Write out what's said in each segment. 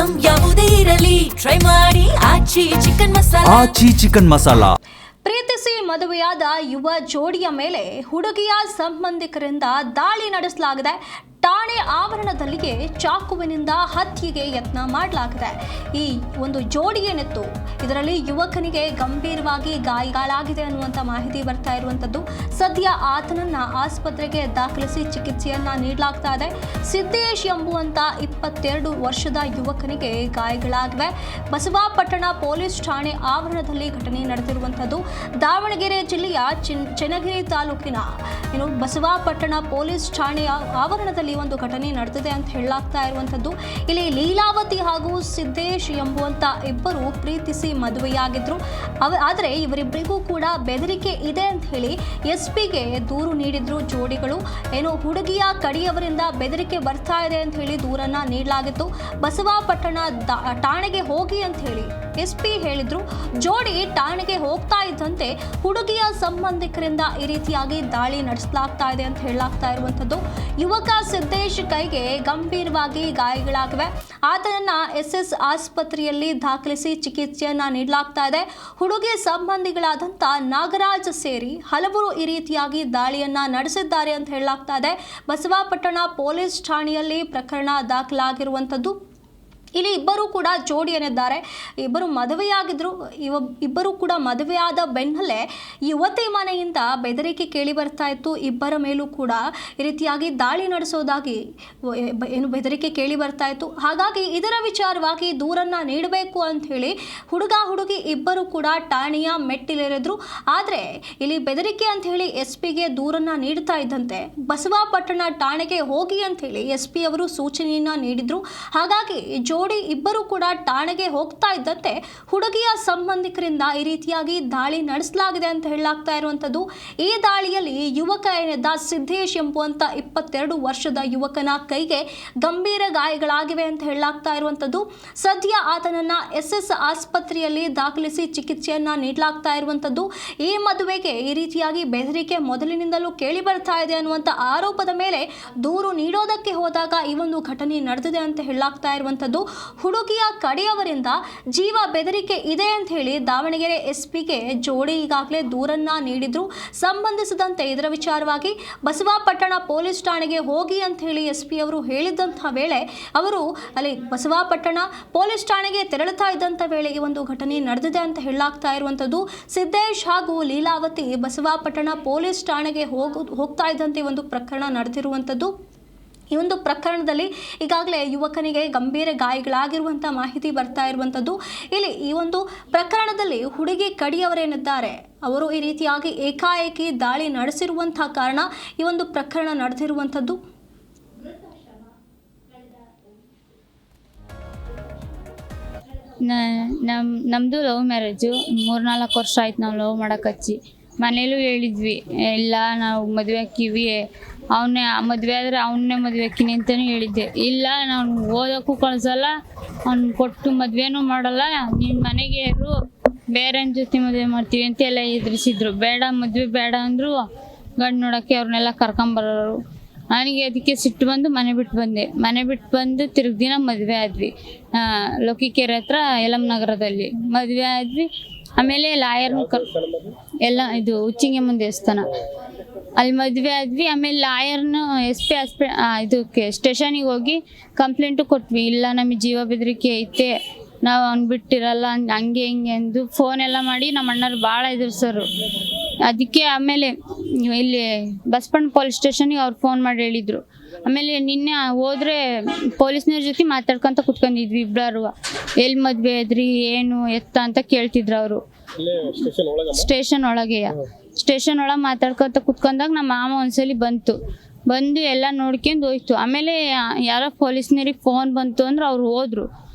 Item ಯಾವುದೇ ಇರಲಿ try ಮಾಡಿ ಆಚಿ ಚಿಕನ್ ಮಸಾಲಾ. ಪ್ರೀತಿಸಿ ಮದುವೆಯಾದ ಯುವ ಜೋಡಿಯ ಮೇಲೆ ಹುಡುಗಿಯ ಸಂಬಂಧಿಕರಿಂದ ದಾಳಿ ನಡೆಸಲಾಗಿದೆ. ಠಾಣೆ ಆವರಣದಲ್ಲಿಯೇ ಚಾಕುವಿನಿಂದ ಹತ್ಯೆಗೆ ಯತ್ನ ಮಾಡಲಾಗಿದೆ. ಈ ಒಂದು ಜೋಡಿ ಏನಿತ್ತು, ಇದರಲ್ಲಿ ಯುವಕನಿಗೆ ಗಂಭೀರವಾಗಿ ಗಾಯಗಳಾಗಿದೆ ಅನ್ನುವಂಥ ಮಾಹಿತಿ ಬರ್ತಾ ಇರುವಂಥದ್ದು. ಸದ್ಯ ಆತನನ್ನ ಆಸ್ಪತ್ರೆಗೆ ದಾಖಲಿಸಿ ಚಿಕಿತ್ಸೆಯನ್ನ ನೀಡಲಾಗ್ತಾ ಇದೆ. ಸಿದ್ದೇಶ್ ಎಂಬುವಂಥ 22 ವರ್ಷದ ಯುವಕನಿಗೆ ಗಾಯಗಳಾಗಿವೆ. ಬಸವಾಪಟ್ಟಣ ಪೊಲೀಸ್ ಠಾಣೆ ಆವರಣದಲ್ಲಿ ಘಟನೆ ನಡೆದಿರುವಂಥದ್ದು. ದಾವಣಗೆರೆ ಜಿಲ್ಲೆಯ ಚನ್ನಗಿರಿ ತಾಲೂಕಿನ ಬಸವಾಪಟ್ಟಣ ಪೊಲೀಸ್ ಠಾಣೆಯ ಆವರಣದಲ್ಲಿ ಒಂದು ಘಟನೆ ನಡೆದಿದೆ ಅಂತ ಹೇಳಲಾಗ್ತಾ ಇರುವಂಥದ್ದು. ಇಲ್ಲಿ ಲೀಲಾವತಿ ಹಾಗೂ ಸಿದ್ದೇಶ್ ಎಂಬುವಂತ ಇಬ್ಬರು ಪ್ರೀತಿಸಿ ಮದುವೆಯಾಗಿದ್ರು. ಆದರೆ ಇವರಿಬ್ಬರಿಗೂ ಕೂಡ ಬೆದರಿಕೆ ಇದೆ ಅಂತ ಹೇಳಿ ಎಸ್ಪಿಗೆ ದೂರು ನೀಡಿದ್ರು ಜೋಡಿಗಳು. ಹುಡುಗಿಯ ಕಡೆಯವರಿಂದ ಬೆದರಿಕೆ ಬರ್ತಾ ಇದೆ ಅಂತ ಹೇಳಿ ದೂರನ್ನ ನೀಡಲಾಗಿತ್ತು. ಬಸವಾಪಟ್ಟಣ ಠಾಣೆಗೆ ಹೋಗಿ ಅಂತ ಹೇಳಿ ಎಸ್ಪಿ ಹೇಳಿದ್ರು. ಜೋಡಿ ಠಾಣೆಗೆ ಹೋಗ್ತಾ ಇದ್ದಂತೆ ಹುಡುಗಿಯ ಸಂಬಂಧಿಕರಿಂದ ಈ ರೀತಿಯಾಗಿ ದಾಳಿ ನಡೆಸಲಾಗ್ತಾ ಇದೆ ಅಂತ ಹೇಳಲಾಗ್ತಾ ಇರುವಂಥದ್ದು. ಯುವಕ ಸಿದ್ದೇಶ್ ಕೈಗೆ ಗಂಭೀರವಾಗಿ ಗಾಯಗಳಾಗಿವೆ. ಆತನನ್ನ SS ಆಸ್ಪತ್ರೆಯಲ್ಲಿ ದಾಖಲಿಸಿ ಚಿಕಿತ್ಸೆಯನ್ನ ನೀಡಲಾಗ್ತಾ ಇದೆ. ಹುಡುಗಿ ಸಂಬಂಧಿಗಳಾದಂಥ ನಾಗರಾಜ್ ಸೇರಿ ಹಲವರು ಈ ರೀತಿಯಾಗಿ ದಾಳಿಯನ್ನ ನಡೆಸಿದ್ದಾರೆ ಅಂತ ಹೇಳಲಾಗ್ತಾ ಇದೆ. ಬಸವಾಪಟ್ಟಣ ಪೊಲೀಸ್ ಠಾಣೆಯಲ್ಲಿ ಪ್ರಕರಣ ದಾಖಲಾಗಿರುವಂಥದ್ದು. ಇಲ್ಲಿ ಇಬ್ಬರು ಕೂಡ ಜೋಡಿ ಏನಿದ್ದಾರೆ, ಇಬ್ಬರು ಮದುವೆಯಾಗಿದ್ರು. ಇಬ್ಬರು ಕೂಡ ಮದುವೆಯಾದ ಬೆನ್ನಲ್ಲೇ ಯುವತಿ ಮನೆಯಿಂದ ಬೆದರಿಕೆ ಕೇಳಿ ಬರ್ತಾ ಇತ್ತು. ಇಬ್ಬರ ಮೇಲೂ ಕೂಡ ಈ ರೀತಿಯಾಗಿ ದಾಳಿ ನಡೆಸೋದಾಗಿ ಬೆದರಿಕೆ ಕೇಳಿ ಬರ್ತಾ ಇತ್ತು. ಹಾಗಾಗಿ ಇದರ ವಿಚಾರವಾಗಿ ದೂರನ್ನ ನೀಡಬೇಕು ಅಂತ ಹೇಳಿ ಹುಡುಗಿ ಇಬ್ಬರು ಕೂಡ ಠಾಣೆಯ ಮೆಟ್ಟಿಲೇರಿದ್ರು. ಆದರೆ ಇಲ್ಲಿ ಬೆದರಿಕೆ ಅಂತ ಹೇಳಿ SPಗೆ ದೂರನ್ನ ನೀಡ್ತಾ ಇದ್ದಂತೆ ಬಸವಾಪಟ್ಟಣ ಠಾಣೆಗೆ ಹೋಗಿ ಅಂತ ಹೇಳಿ SP ಅವರು ಸೂಚನೆಯನ್ನ ನೀಡಿದ್ರು. ಹಾಗಾಗಿ ಇಬ್ಬರು ಕೂಡ ಠಾಣೆಗೆ ಹೋಗ್ತಾ ಇದ್ದಂತೆ ಹುಡುಗಿಯ ಸಂಬಂಧಿಕರಿಂದ ಈ ರೀತಿಯಾಗಿ ದಾಳಿ ನಡೆಸಲಾಗಿದೆ ಅಂತ ಹೇಳಲಾಗ್ತಾ ಇರುವಂಥದ್ದು. ಈ ದಾಳಿಯಲ್ಲಿ ಯುವಕ ಏನಿದ್ದ ಸಿದ್ದೇಶ್ ಎಂಬುವಂತ 22 ವರ್ಷದ ಯುವಕನ ಕೈಗೆ ಗಂಭೀರ ಗಾಯಗಳಾಗಿವೆ ಅಂತ ಹೇಳಲಾಗ್ತಾ ಇರುವಂಥದ್ದು. ಸದ್ಯ ಆತನನ್ನ SS ಆಸ್ಪತ್ರೆಯಲ್ಲಿ ದಾಖಲಿಸಿ ಚಿಕಿತ್ಸೆಯನ್ನ ನೀಡಲಾಗ್ತಾ ಇರುವಂಥದ್ದು. ಈ ಮದುವೆಗೆ ಈ ರೀತಿಯಾಗಿ ಬೆದರಿಕೆ ಮೊದಲಿನಿಂದಲೂ ಕೇಳಿ ಬರ್ತಾ ಇದೆ ಅನ್ನುವಂಥ ಆರೋಪದ ಮೇಲೆ ದೂರು ನೀಡೋದಕ್ಕೆ ಹೋದಾಗ ಈ ಒಂದು ಘಟನೆ ನಡೆದಿದೆ ಅಂತ ಹೇಳಲಾಗ್ತಾ ಇರುವಂಥದ್ದು. ಹುಡುಗಿಯ ಕಡೆಯವರಿಂದ ಜೀವ ಬೆದರಿಕೆ ಇದೆ ಅಂತ ಹೇಳಿ ದಾವಣಗೆರೆ SPಗೆ ಜೋಡಿ ಈಗಾಗಲೇ ದೂರನ್ನ ನೀಡಿದ್ರು. ಸಂಬಂಧಿಸಿದಂತೆ ಇದರ ವಿಚಾರವಾಗಿ ಬಸವಾಪಟ್ಟಣ ಪೊಲೀಸ್ ಠಾಣೆಗೆ ಹೋಗಿ ಅಂತ ಹೇಳಿ SP ಅವರು ಹೇಳಿದಂತಹ ವೇಳೆ ಅವರು ಅಲ್ಲಿ ಬಸವಾಪಟ್ಟಣ ಪೊಲೀಸ್ ಠಾಣೆಗೆ ತೆರಳುತ್ತಾ ಇದ್ದಂಥ ವೇಳೆ ಈ ಒಂದು ಘಟನೆ ನಡೆದಿದೆ ಅಂತ ಹೇಳಲಾಗ್ತಾ ಇರುವಂಥದ್ದು. ಸಿದ್ದೇಶ್ ಹಾಗೂ ಲೀಲಾವತಿ ಬಸವಾಪಟ್ಟಣ ಪೊಲೀಸ್ ಠಾಣೆಗೆ ಹೋಗ್ತಾ ಇದ್ದಂತೆ ಒಂದು ಪ್ರಕರಣ ನಡೆದಿರುವಂಥದ್ದು. ಈ ಒಂದು ಪ್ರಕರಣದಲ್ಲಿ ಈಗಾಗಲೇ ಯುವಕನಿಗೆ ಗಂಭೀರ ಗಾಯಗಳಾಗಿರುವಂಥ ಮಾಹಿತಿ ಬರ್ತಾ ಇರುವಂಥದ್ದು. ಇಲ್ಲಿ ಈ ಒಂದು ಪ್ರಕರಣದಲ್ಲಿ ಹುಡುಗಿ ಕಡೆಯವರೇನಿದ್ದಾರೆ ಅವರು ಈ ರೀತಿಯಾಗಿ ಏಕಾಏಕಿ ದಾಳಿ ನಡೆಸಿರುವಂಥ ಕಾರಣ ಈ ಒಂದು ಪ್ರಕರಣ ನಡೆದಿರುವಂಥದ್ದು. ನಮ್ಮದು ಲವ್ ಮ್ಯಾರೇಜು. 3-4 ವರ್ಷ ಆಯ್ತು ನಾವು ಲವ್ ಮಾಡಕ್ಕೆ ಮನೇಲೂ ಹೇಳಿದ್ವಿ, ಇಲ್ಲ ನಾವು ಮದುವೆ ಹಾಕಿವಿ, ಅವನ್ನೇ ಮದುವೆ ಆದರೆ ಅವನ್ನೇ ಮದುವೆ ಹಾಕಿನಿ ಅಂತಲೂ ಹೇಳಿದ್ದೆ. ಇಲ್ಲ ನಾವು ಓದೋಕ್ಕೂ ಕಳಿಸಲ್ಲ, ಅವ್ನು ಕೊಟ್ಟು ಮದುವೆನೂ ಮಾಡಲ್ಲ, ನಿಮ್ಮ ಮನೆಗೆ ಇರು, ಬೇರೆ ಜೊತೆ ಮದುವೆ ಮಾಡ್ತೀವಿ ಅಂತ ಎಲ್ಲ ಎದುರಿಸಿದ್ರು. ಬೇಡ ಮದುವೆ ಬೇಡ ಅಂದರು. ಗಂಡು ನೋಡೋಕ್ಕೆ ಅವ್ರನ್ನೆಲ್ಲ ಕರ್ಕೊಂಬರೋರು. ನನಗೆ ಅದಕ್ಕೆ ಸಿಟ್ಟು ಬಂದು ಮನೆ ಬಿಟ್ಟು ಬಂದು ತಿರುಗಿ ದಿನ ಮದುವೆ ಆದ್ವಿ. ಲೋಕಿಕೆರೆ ಹತ್ರ ಯಲಮ್ ನಗರದಲ್ಲಿ ಮದುವೆ ಆದ್ವಿ. ಆಮೇಲೆ ಲಾಯರ್ನ ಎಲ್ಲ ಇದು ಉಚ್ಚಿಂಗಮ್ಮನ ದೇವಸ್ಥಾನ ಅಲ್ಲಿ ಮದುವೆ ಆದ್ವಿ. ಆಮೇಲೆ ಲಾಯರ್ನ SP ಇದಕ್ಕೆ ಸ್ಟೇಷನಿಗೆ ಹೋಗಿ ಕಂಪ್ಲೇಂಟು ಕೊಟ್ವಿ. ಇಲ್ಲ ನಮಗೆ ಜೀವ ಬೆದರಿಕೆ ಐತೆ, ನಾವು ಅವ್ನು ಬಿಟ್ಟಿರಲ್ಲ ಹಂಗೆ ಹಿಂಗೆ ಅಂದು ಫೋನೆಲ್ಲ ಮಾಡಿ ನಮ್ಮ ಅಣ್ಣರು ಭಾಳ ಎದುರಿಸೋರು. ಅದಕ್ಕೆ ಆಮೇಲೆ ಇಲ್ಲಿ ಬಸಪಣ್ಣ ಪೊಲೀಸ್ ಸ್ಟೇಷನಿಗೆ ಅವ್ರು ಫೋನ್ ಮಾಡಿ ಹೇಳಿದರು. ಆಮೇಲೆ ನಿನ್ನೆ ಹೋದ್ರೆ ಪೊಲೀಸ್ನವ್ರ ಜೊತೆ ಮಾತಾಡ್ಕೊಂತ ಕುತ್ಕೊಂಡಿದ್ವಿ ಇಬ್ಬರು. ಎಲ್ಲಿ ಮದುವೆ ಆದ್ರಿ ಏನು ಎತ್ತ ಅಂತ ಕೇಳ್ತಿದ್ರು ಅವರು. ಸ್ಟೇಷನ್ ಒಳಗೆ ಮಾತಾಡ್ಕೊಂತ ಕುತ್ಕೊಂಡಾಗ ನಮ್ಮ ಮಾಮ ಒಂದ್ಸಲಿ ಬಂದು ಎಲ್ಲ ನೋಡ್ಕೊಂಡು ಹೋಯ್ತು. ಆಮೇಲೆ ಯಾರೋ ಪೊಲೀಸ್ನವ್ರಿಗೆ ಫೋನ್ ಬಂತು ಅಂದ್ರೆ ಅವ್ರು ಹೋದ್ರು.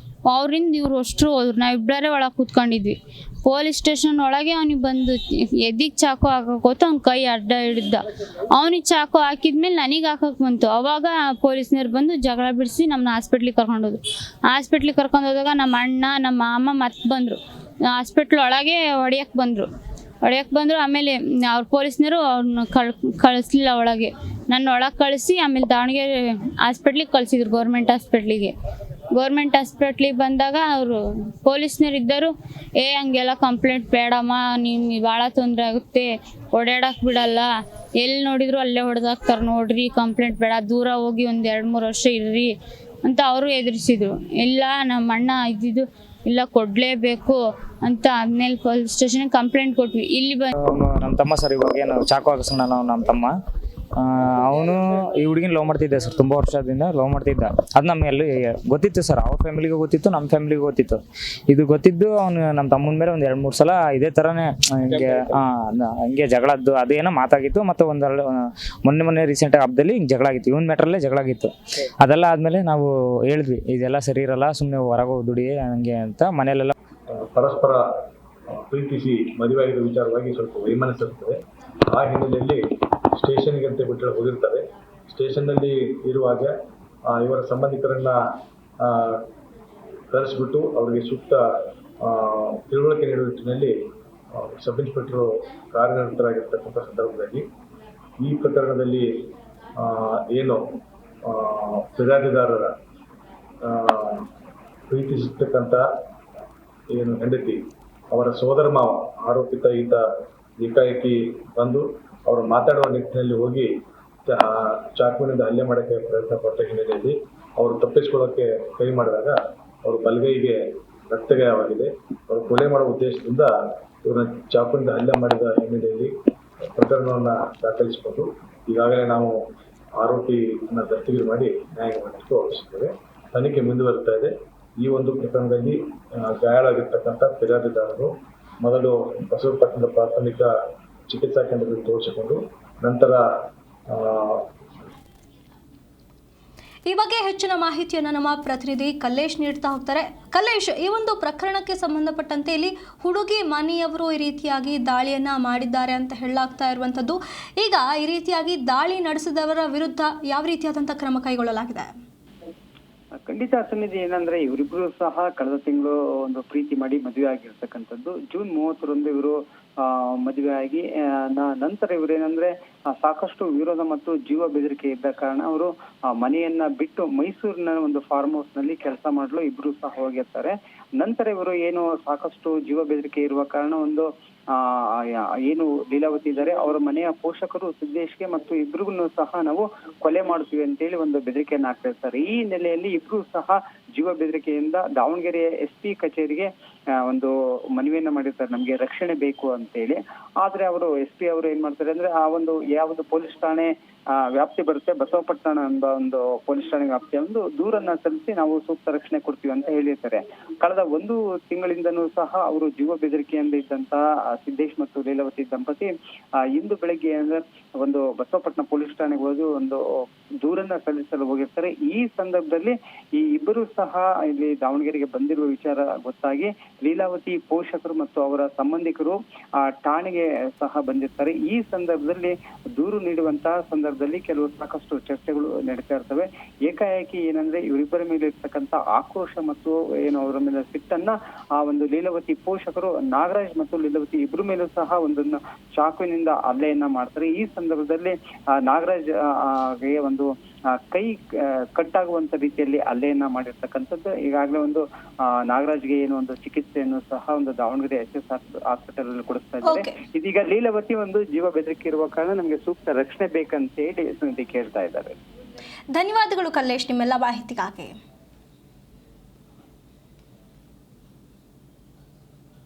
ಅವರಿಂದ ಇವ್ರು ಅಷ್ಟರು ಹೋದ್ರು. ನಾವಿಬ್ಬರೇ ಒಳಗೆ ಕೂತ್ಕೊಂಡಿದ್ವಿ. ಪೊಲೀಸ್ ಸ್ಟೇಷನ್ ಒಳಗೆ ಅವ್ನಿಗೆ ಬಂದು ಎದಿಗೆ ಚಾಕು ಹಾಕೋತ ಅವ್ನ ಕೈ ಅಡ್ಡ ಹಿಡ್ದ. ಅವ್ನಿಗೆ ಚಾಕು ಹಾಕಿದ್ಮೇಲೆ ನನಗೆ ಹಾಕಕ್ಕೆ ಬಂತು. ಅವಾಗ ಪೊಲೀಸ್ನವ್ರು ಬಂದು ಜಗಳ ಬಿಡಿಸಿ ನಮ್ಮನ್ನ ಹಾಸ್ಪಿಟ್ಲಿಗೆ ಕರ್ಕೊಂಡೋದ್ರು. ಹಾಸ್ಪಿಟ್ಲಿಗೆ ಕರ್ಕೊಂಡೋದಾಗ ನಮ್ಮ ಅಣ್ಣ ನಮ್ಮ ಮಾಮ ಮತ್ತೆ ಬಂದರು. ಹಾಸ್ಪಿಟ್ಲ್ ಒಳಗೆ ಹೊಡಿಯಕ್ಕೆ ಬಂದರು. ಆಮೇಲೆ ಅವ್ರ ಪೊಲೀಸ್ನವರು ಅವ್ರನ್ನ ಕಳಿಸ್ಲಿಲ್ಲ ಒಳಗೆ. ನನ್ನ ಒಳಗೆ ಕಳಿಸಿ ಆಮೇಲೆ ದಾವಣಗೆರೆ ಹಾಸ್ಪಿಟ್ಲಿಗೆ ಕಳಿಸಿದ್ರು, ಗೌರ್ಮೆಂಟ್ ಹಾಸ್ಪಿಟ್ಲಿಗೆ. ಗೌರ್ಮೆಂಟ್ ಹಾಸ್ಪಿಟ್ಲಿಗೆ ಬಂದಾಗ ಅವರು ಪೊಲೀಸ್ನವ್ರು ಇದ್ದರು, ಹಂಗೆಲ್ಲ ಕಂಪ್ಲೇಂಟ್ ಬೇಡಮ್ಮ, ನಿಮ್ಗೆ ಭಾಳ ತೊಂದರೆ ಆಗುತ್ತೆ, ಓಡಾಡಕ್ಕೆ ಬಿಡಲ್ಲ, ಎಲ್ಲಿ ನೋಡಿದ್ರು ಅಲ್ಲೇ ಹೊಡೆದಾಕ್ತಾರೆ ನೋಡ್ರಿ, ಕಂಪ್ಲೇಂಟ್ ಬೇಡ, ದೂರ ಹೋಗಿ ಒಂದು 2-3 ವರ್ಷ ಇರ್ರಿ ಅಂತ ಅವರು ಎದುರಿಸಿದ್ರು. ಇಲ್ಲ ನಮ್ಮ ಅಣ್ಣ ಇದ್ದಿದ್ದು ಇಲ್ಲ ಕೊಡಲೇಬೇಕು ಅಂತ ಆದ್ಮೇಲೆ ಪೊಲೀಸ್ ಸ್ಟೇಷನ್ಗೆ ಕಂಪ್ಲೇಂಟ್ ಕೊಟ್ವಿ. ಇಲ್ಲಿ ಅವನು ನಮ್ಮ ತಮ್ಮ ಸರ್, ಇವಾಗ ಏನು ಚಾಕು ಹಾಕಿಸೋಣ ನಾವು ನಮ್ಮ ತಮ್ಮ, ಅವನು ಈ ಹುಡುಗಿನ ಲವ್ ಮಾಡ್ತಿದ್ದೆ ಸರ್, ತುಂಬ ವರ್ಷದಿಂದ ಲವ್ ಮಾಡ್ತಿದ್ದ. ಅದು ನಮಗೆಲ್ಲ ಗೊತ್ತಿತ್ತು ಸರ್, ಅವ್ರ ಫ್ಯಾಮಿಲಿಗೂ ಗೊತ್ತಿತ್ತು, ನಮ್ಮ ಫ್ಯಾಮಿಲಿಗೂ ಗೊತ್ತಿತ್ತು. ಇದು ಗೊತ್ತಿದ್ದು ಅವನು ನಮ್ಮ ತಮ್ಮನ ಮೇಲೆ ಒಂದು 2-3 ಸಲ ಇದೇ ಥರನೇ ಹಂಗೆ ಜಗಳದ್ದು ಅದೇನೋ ಮಾತಾಗಿತ್ತು. ಮತ್ತು ಮೊನ್ನೆ ರೀಸೆಂಟಾಗಿ ಹಬ್ಬದಲ್ಲಿ ಹಿಂಗೆ ಜಗಳ ಆಗಿತ್ತು, ಇವನ್ ಮ್ಯಾಟ್ರಲ್ಲೇ ಜಗಳ ಆಗಿತ್ತು. ಅದೆಲ್ಲ ಆದಮೇಲೆ ನಾವು ಹೇಳಿದ್ವಿ ಇದೆಲ್ಲ ಸರಿ ಇರಲ್ಲ, ಸುಮ್ಮನೆ ಹೊರಗೆ ಹೋಗಿ ದುಡಿ ಹಂಗೆ ಅಂತ. ಮನೆಯಲ್ಲೆಲ್ಲ ಪರಸ್ಪರ ಪ್ರೀತಿಸಿ ಮದುವೆ ಆಗಿದ್ದ ವಿಚಾರವಾಗಿ ಸ್ವಲ್ಪ ವೈಮನಸ್ಸಿರುತ್ತದೆ. ಆ ಹಿನ್ನೆಲೆಯಲ್ಲಿ ಸ್ಟೇಷನ್ಗೆ ಅಂತ ಬಿಟ್ಟರೆ ಹೋಗಿರ್ತಾರೆ. ಸ್ಟೇಷನ್ನಲ್ಲಿ ಇರುವಾಗ ಇವರ ಸಂಬಂಧಿಕರನ್ನು ಕರೆಸಿಬಿಟ್ಟು ಅವರಿಗೆ ಸೂಕ್ತ ತಿಳುವಳಿಕೆ ನೀಡುವ ನಿಟ್ಟಿನಲ್ಲಿ ಸಬ್ ಇನ್ಸ್ಪೆಕ್ಟರು ಕಾರ್ಯನಿರತರಾಗಿರ್ತಕ್ಕಂಥ ಸಂದರ್ಭದಲ್ಲಿ ಈ ಪ್ರಕರಣದಲ್ಲಿ ಏನು ಫಿರ್ಯಾದಿದಾರರ ಪ್ರೀತಿಸಿರ್ತಕ್ಕಂಥ ಏನು ಹೆಂಡತಿ, ಅವರ ಸೋದರ ಮಾವ ಆರೋಪಿತ ಈತ ಏಕಾಏಕಿ ಬಂದು ಅವರು ಮಾತಾಡುವ ನಿಟ್ಟಿನಲ್ಲಿ ಹೋಗಿ ಚಾಕುವಿನಿಂದ ಹಲ್ಲೆ ಮಾಡೋಕ್ಕೆ ಪ್ರಯತ್ನ ಪಟ್ಟ ಹಿನ್ನೆಲೆಯಲ್ಲಿ ಅವರು ತಪ್ಪಿಸ್ಕೊಳ್ಳೋಕ್ಕೆ ಕೈ ಮಾಡಿದಾಗ ಅವರು ಬಲಗೈಗೆ ರಕ್ತಗಾಯವಾಗಿದೆ. ಅವರು ಕೊಲೆ ಮಾಡುವ ಉದ್ದೇಶದಿಂದ ಇವ್ರನ್ನ ಚಾಕುವಿನಿಂದ ಹಲ್ಲೆ ಮಾಡಿದ ಹಿನ್ನೆಲೆಯಲ್ಲಿ ಪ್ರಕರಣವನ್ನು ದಾಖಲಿಸಿಕೊಂಡು ಈಗಾಗಲೇ ನಾವು ಆರೋಪಿಯನ್ನು ದಸ್ತಗಿರಿ ಮಾಡಿ ನ್ಯಾಯಾಂಗ ಮಟ್ಟಕ್ಕೆ ಒಪ್ಪಿಸಿದ್ದೇವೆ. ತನಿಖೆ ಮುಂದುವರಿತಾ ಇದೆ. ಈ ಒಂದು ಪ್ರಕರಣದಲ್ಲಿ ಗಾಯಾಳಾಗಿರ್ತಕ್ಕಂಥ ಫಿರ್ಯಾದಿದಾರರು ಮೊದಲು ಬಸವಪಟ್ಟಣದ ಪ್ರಾಥಮಿಕ ಚಿಕಿತ್ಸಾ ಕೇಂದ್ರದಲ್ಲಿ ತೋರಿಸಿಕೊಂಡು ನಂತರ ಈ ಬಗ್ಗೆ ಹೆಚ್ಚಿನ ಮಾಹಿತಿಯನ್ನು ನಮ್ಮ ಪ್ರತಿನಿಧಿ ಕಲ್ಲೇಶ್ ನೀಡ್ತಾ ಹೋಗ್ತಾರೆ. ಕಲ್ಲೇಶ್, ಈ ಒಂದು ಪ್ರಕರಣಕ್ಕೆ ಸಂಬಂಧಪಟ್ಟಂತೆ ಇಲ್ಲಿ ಹುಡುಗಿ ಮನೆಯವರು ಈ ರೀತಿಯಾಗಿ ದಾಳಿಯನ್ನ ಮಾಡಿದ್ದಾರೆ ಅಂತ ಹೇಳಲಾಗ್ತಾ ಇರುವಂಥದ್ದು. ಈಗ ಈ ರೀತಿಯಾಗಿ ದಾಳಿ ನಡೆಸಿದವರ ವಿರುದ್ಧ ಯಾವ ರೀತಿಯಾದಂಥ ಕ್ರಮ ಕೈಗೊಳ್ಳಲಾಗಿದೆ? ಖಂಡಿತ ಸನ್ನಿಧಿ, ಏನಂದ್ರೆ ಇವರಿಬ್ರು ಸಹ ಕಳೆದ ತಿಂಗಳು ಒಂದು ಪ್ರೀತಿ ಮಾಡಿ ಮದುವೆ ಆಗಿರ್ತಕ್ಕಂಥದ್ದು. ಜೂನ್ 30ರಂದು ಇವರು ಮದುವೆ ಆಗಿ ನಂತರ ಇವರೇನಂದ್ರೆ ಸಾಕಷ್ಟು ವಿರೋಧ ಮತ್ತು ಜೀವ ಬೆದರಿಕೆ ಇದ್ದ ಕಾರಣ ಅವರು ಮನೆಯನ್ನ ಬಿಟ್ಟು ಮೈಸೂರಿನ ಒಂದು ಫಾರ್ಮ್ ಹೌಸ್ ನಲ್ಲಿ ಕೆಲಸ ಮಾಡಲು ಇಬ್ರು ಸಹ ಹೋಗಿರ್ತಾರೆ. ನಂತರ ಇವರು ಏನು ಸಾಕಷ್ಟು ಜೀವ ಬೆದರಿಕೆ ಇರುವ ಕಾರಣ ಒಂದು ಏನು ಲೀಲಾವತಿ ಇದ್ದಾರೆ ಅವರ ಮನೆಯ ಪೋಷಕರು ಸಿದ್ದೇಶ್ಗೆ ಮತ್ತು ಇಬ್ರಿಗೂ ಸಹ ನಾವು ಕೊಲೆ ಮಾಡ್ತೀವಿ ಅಂತೇಳಿ ಒಂದು ಬೆದರಿಕೆಯನ್ನು ಹಾಕ್ತಾ ಇರ್ತಾರೆ. ಈ ಹಿನ್ನೆಲೆಯಲ್ಲಿ ಇಬ್ರು ಸಹ ಜೀವ ಬೆದರಿಕೆಯಿಂದ ದಾವಣಗೆರೆ SP ಕಚೇರಿಗೆ ಒಂದು ಮನವಿಯನ್ನ ಮಾಡಿರ್ತಾರೆ, ನಮ್ಗೆ ರಕ್ಷಣೆ ಬೇಕು ಅಂತೇಳಿ. ಆದ್ರೆ ಅವರು SP ಅವರು ಏನ್ ಮಾಡ್ತಾರೆ ಅಂದ್ರೆ ಆ ಒಂದು ಯಾವುದು ಪೊಲೀಸ್ ಠಾಣೆ ವ್ಯಾಪ್ತಿ ಬರುತ್ತೆ, ಬಸವಪಟ್ಟಣ ಎಂಬ ಒಂದು ಪೊಲೀಸ್ ಠಾಣೆ ವ್ಯಾಪ್ತಿಯ ಒಂದು ದೂರನ್ನ ಸಲ್ಲಿಸಿ ನಾವು ಸೂಕ್ತ ರಕ್ಷಣೆ ಕೊಡ್ತೀವಿ ಅಂತ ಹೇಳಿರ್ತಾರೆ. ಕಳೆದ 1 ತಿಂಗಳಿಂದನೂ ಸಹ ಅವರು ಜೀವ ಬೆದರಿಕೆಯಿಂದ ಇದ್ದಂತಹ ಸಿದ್ದೇಶ್ ಮತ್ತು ಲೀಲಾವತಿ ದಂಪತಿ ಇಂದು ಬೆಳಗ್ಗೆ ಅಂದ್ರೆ ಒಂದು ಬಸವಪಟ್ಟಣ ಪೊಲೀಸ್ ಠಾಣೆಗೆ ಹೋಗಿ ಒಂದು ದೂರನ್ನ ಸಲ್ಲಿಸಲು ಹೋಗಿರ್ತಾರೆ. ಈ ಸಂದರ್ಭದಲ್ಲಿ ಈ ಇಬ್ಬರು ಸಹ ಇಲ್ಲಿ ದಾವಣಗೆರೆಗೆ ಬಂದಿರುವ ವಿಚಾರ ಗೊತ್ತಾಗಿ ಲೀಲಾವತಿ ಪೋಷಕರು ಮತ್ತು ಅವರ ಸಂಬಂಧಿಕರು ಠಾಣೆಗೆ ಸಹ ಬಂದಿರ್ತಾರೆ. ಈ ಸಂದರ್ಭದಲ್ಲಿ ದೂರು ನೀಡುವಂತಹ ಸಂದರ್ಭದಲ್ಲಿ ಕೆಲವು ಸಾಕಷ್ಟು ಚರ್ಚೆಗಳು ನಡೀತಾ ಇರ್ತವೆ. ಏಕಾಏಕಿ ಏನಂದ್ರೆ ಇವರಿಬ್ಬರ ಮೇಲೆ ಇರ್ತಕ್ಕಂಥ ಆಕ್ರೋಶ ಮತ್ತು ಏನು ಅವರ ಮೇಲೆ ಸಿಟ್ಟನ್ನ ಆ ಒಂದು ಲೀಲಾವತಿ ಪೋಷಕರು ನಾಗರಾಜ್ ಮತ್ತು ಲೀಲಾವತಿ ಇಬ್ಬರ ಮೇಲೂ ಸಹ ಒಂದನ್ನು ಚಾಕುವಿನಿಂದ ಹಲ್ಲೆಯನ್ನ ಮಾಡ್ತಾರೆ. ಈ ಸಂದರ್ಭದಲ್ಲಿ ನಾಗರಾಜ್ ಒಂದು ಕೈ ಕಟ್ಟಾಗುವಂತ ರೀತಿಯಲ್ಲಿ ಹಲ್ಲೆಯನ್ನ ಮಾಡಿರ್ತಕ್ಕಂಥದ್ದು. ಈಗಾಗಲೇ ಒಂದು ನಾಗರಾಜ್ಗೆ ಏನು ಒಂದು ಚಿಕಿತ್ಸೆಯನ್ನು ಸಹ ಒಂದು ದಾವಣಗೆರೆ SS ಹಾಸ್ಪಿಟಲ್ ಅಲ್ಲಿ ಕೊಡಿಸ್ತಾ ಇದ್ದಾರೆ. ಇದೀಗ ಲೀಲಾವತಿ ಒಂದು ಜೀವ ಬೆದರಿಕೆ ಇರುವ ಕಾರಣ ನಮಗೆ ಸೂಕ್ತ ರಕ್ಷಣೆ ಬೇಕಂತ ಹೇಳಿ ಕೇಳ್ತಾ ಇದ್ದಾರೆ. ಧನ್ಯವಾದಗಳು ಕಲ್ಲೇಶ್ ನಿಮ್ಮೆಲ್ಲ ಮಾಹಿತಿಗಾಗಿ.